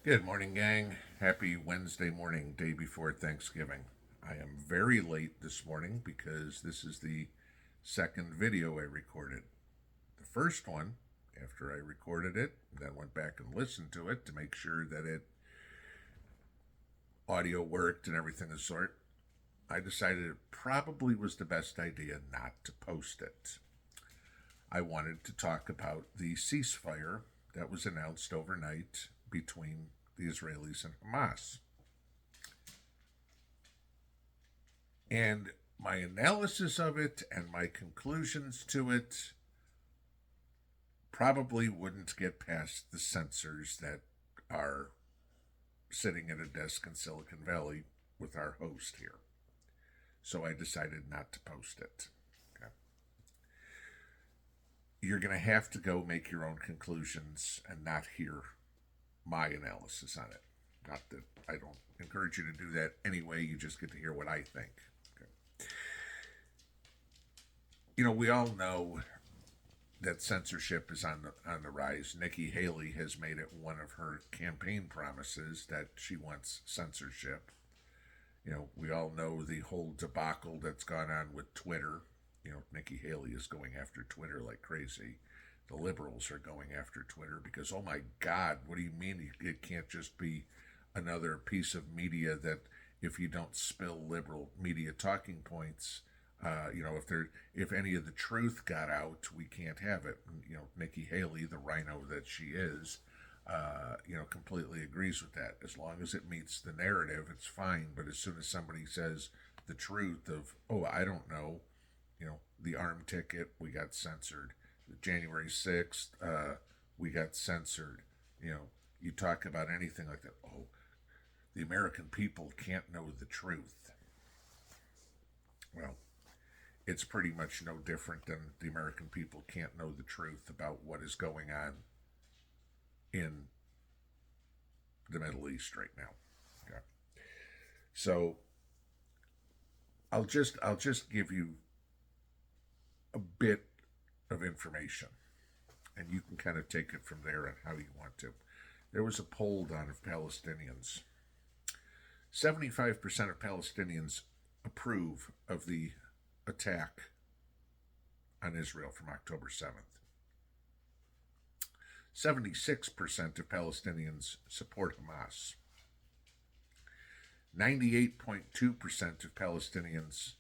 Good morning, gang. Happy Wednesday morning, day before Thanksgiving. I am very late this morning because this is the second video I recorded. The first one, after I recorded it, then went back and listened to it to make sure that audio worked and everything of the sort, I decided it probably was the best idea not to post it. I wanted to talk about the ceasefire that was announced overnight between the Israelis and Hamas. And my analysis of it and my conclusions to it probably wouldn't get past the censors that are sitting at a desk in Silicon Valley with our host here. So I decided not to post it. Okay. You're going to have to go make your own conclusions and not hear my analysis on it. Not that I don't encourage you to do that anyway, you just get to hear what I think. Okay. We all know that censorship is on the rise. Nikki Haley has made it one of her campaign promises that she wants censorship. We all know the whole debacle that's gone on with Twitter. Nikki Haley is going after Twitter like crazy. The liberals are going after Twitter because, oh my God, what do you mean it can't just be another piece of media that if you don't spill liberal media talking points, if any of the truth got out, we can't have it. Nikki Haley, the rhino that she is, completely agrees with that. As long as it meets the narrative, it's fine. But as soon as somebody says the truth of, oh, I don't know, the arm ticket, we got censored. January 6th, we got censored. You talk about anything like that. Oh, the American people can't know the truth. Well, it's pretty much no different than the American people can't know the truth about what is going on in the Middle East right now. Okay. So I'll just give you a bit of information, and you can kind of take it from there and how you want to. There was a poll done of Palestinians. 75% of Palestinians approve of the attack on Israel from October 7th. 76% of Palestinians support Hamas. 98.2% of Palestinians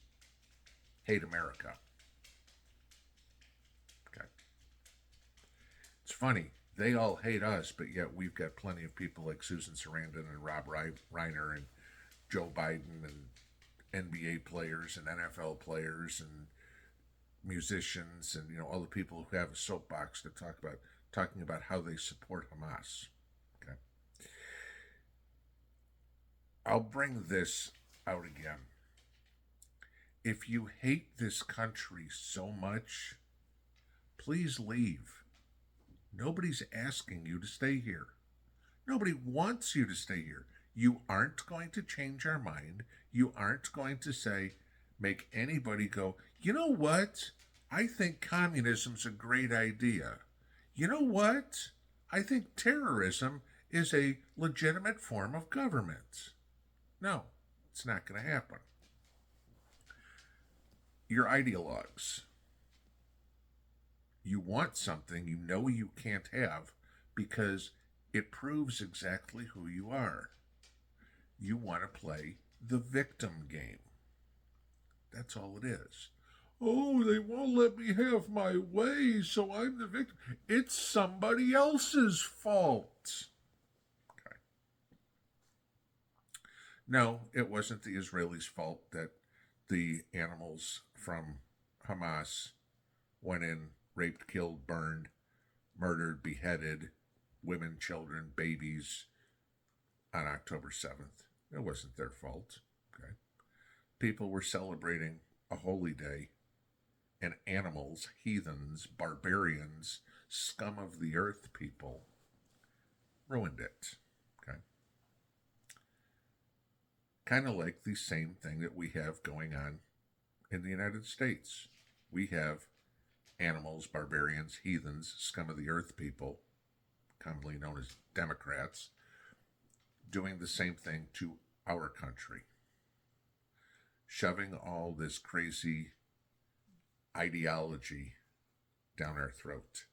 hate America. It's funny, they all hate us, but yet we've got plenty of people like Susan Sarandon and Rob Reiner and Joe Biden and NBA players and NFL players and musicians and all the people who have a soapbox to talking about how they support Hamas. Okay, I'll bring this out again. If you hate this country so much, please leave. Nobody's asking you to stay here. Nobody wants you to stay here. You aren't going to change our mind. You aren't going to make anybody go, you know what? I think communism's a great idea. You know what? I think terrorism is a legitimate form of government. No, it's not going to happen. Your ideologues. You want something you know you can't have because it proves exactly who you are. You want to play the victim game. That's all it is. Oh, they won't let me have my way, so I'm the victim. It's somebody else's fault. Okay. No, it wasn't the Israelis' fault that the animals from Hamas went in, raped, killed, burned, murdered, beheaded women, children, babies on October 7th. It wasn't their fault. Okay. People were celebrating a holy day, and animals, heathens, barbarians, scum of the earth people ruined it. Okay. Kind of like the same thing that we have going on in the United States. We have animals, barbarians, heathens, scum of the earth people, commonly known as Democrats, doing the same thing to our country, shoving all this crazy ideology down our throat.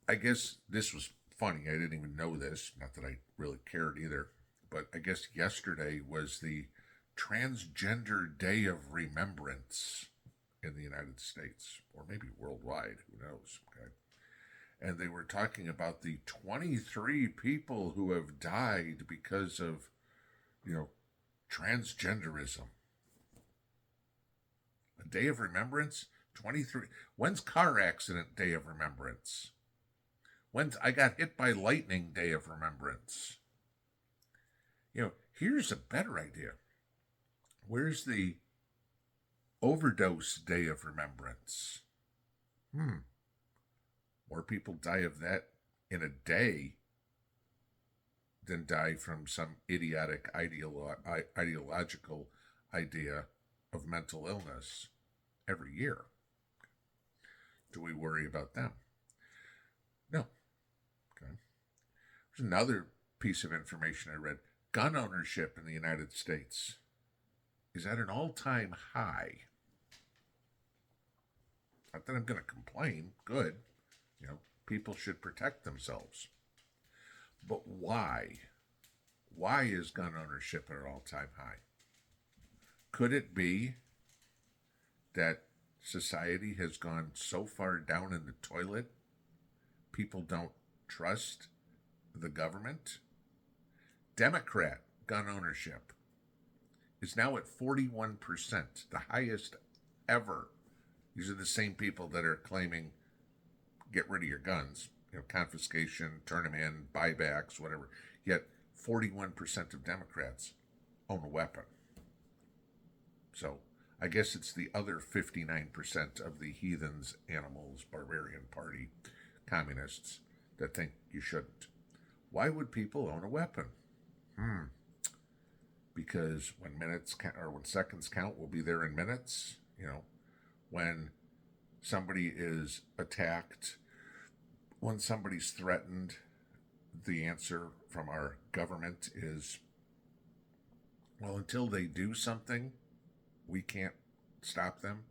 I guess this was funny. I didn't even know this. Not that I really cared either. But I guess yesterday was the Transgender Day of Remembrance in the United States, or maybe worldwide. Who knows? Okay. And they were talking about the 23 people who have died because of, transgenderism. A day of remembrance? 23. When's car accident day of remembrance? When's I got hit by lightning day of remembrance? Here's a better idea. Where's the overdose day of remembrance? More people die of that in a day than die from some idiotic ideological idea of mental illness every year. Do we worry about them? No. Okay. There's another piece of information I read. Gun ownership in the United States is at an all-time high. Not that I'm going to complain. Good. People should protect themselves. But why? Why is gun ownership at an all-time high? Could it be that society has gone so far down in the toilet, people don't trust the government? Democrat gun ownership is now at 41%, the highest ever. These are the same people that are claiming get rid of your guns, confiscation, turn them in, buybacks, whatever. Yet 41% of Democrats own a weapon. So I guess it's the other 59% of the heathens, animals, barbarian party, communists that think you shouldn't. Why would people own a weapon? Because when minutes count, or when seconds count, we'll be there in minutes. When somebody is attacked, when somebody's threatened, the answer from our government is, well, until they do something, we can't stop them.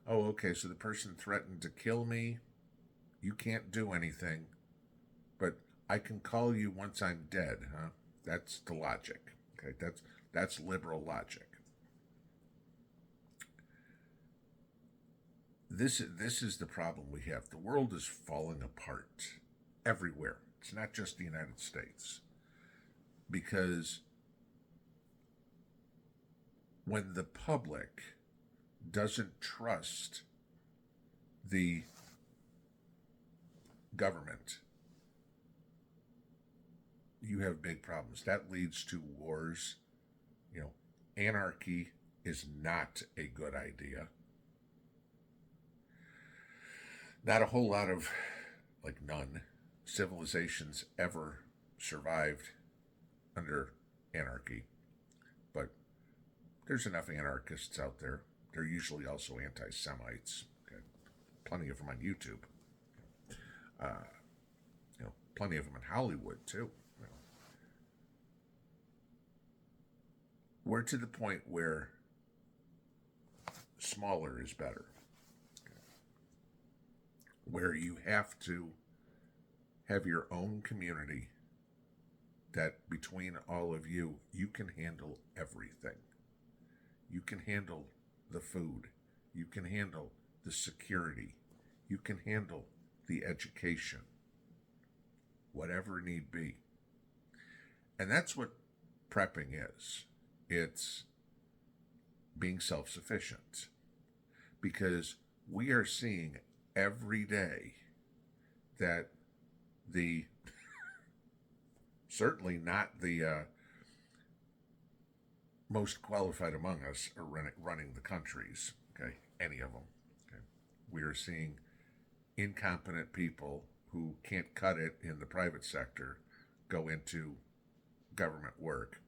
Oh, okay, so the person threatened to kill me. You can't do anything, but I can call you once I'm dead, huh? That's the logic. Okay, that's liberal logic. This is the problem we have. The world is falling apart everywhere. It's not just the United States. Because when the public doesn't trust the government, you have big problems. That leads to wars. Anarchy is not a good idea. Not a whole lot of, none, civilizations ever survived under anarchy. But there's enough anarchists out there. They're usually also anti-Semites. Okay. Plenty of them on YouTube. Plenty of them in Hollywood, too. We're to the point where smaller is better. Where you have to have your own community that between all of you, you can handle everything. You can handle the food. You can handle the security. You can handle the education. Whatever need be. And that's what prepping is. It's being self-sufficient. Because we are seeing every day that the certainly not the most qualified among us are running the countries. Okay, any of them. Okay, we are seeing incompetent people who can't cut it in the private sector go into government work.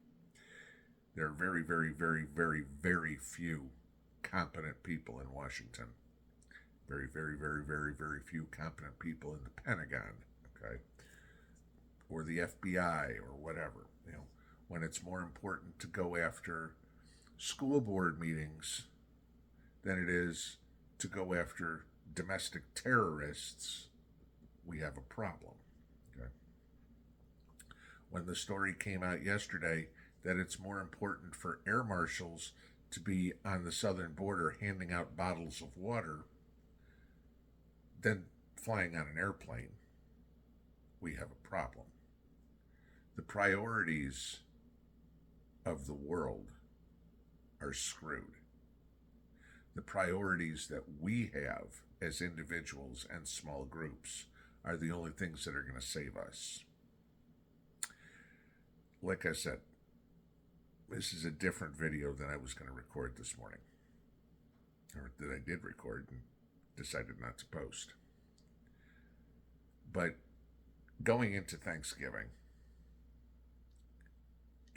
There are very, very, very, very, very few competent people in Washington. Very, very, very, very, very few competent people in the Pentagon. Okay, or the FBI or whatever. When it's more important to go after school board meetings than it is to go after domestic terrorists, we have a problem. Okay? When the story came out yesterday that it's more important for air marshals to be on the southern border handing out bottles of water than flying on an airplane, we have a problem. The priorities of the world are screwed. The priorities that we have as individuals and small groups are the only things that are going to save us. Like I said, this is a different video than I was going to record this morning, or that I did record and decided not to post. But going into Thanksgiving,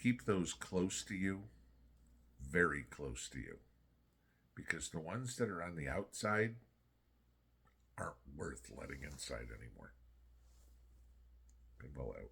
keep those close to you, very close to you, because the ones that are on the outside aren't worth letting inside anymore. Pinball out.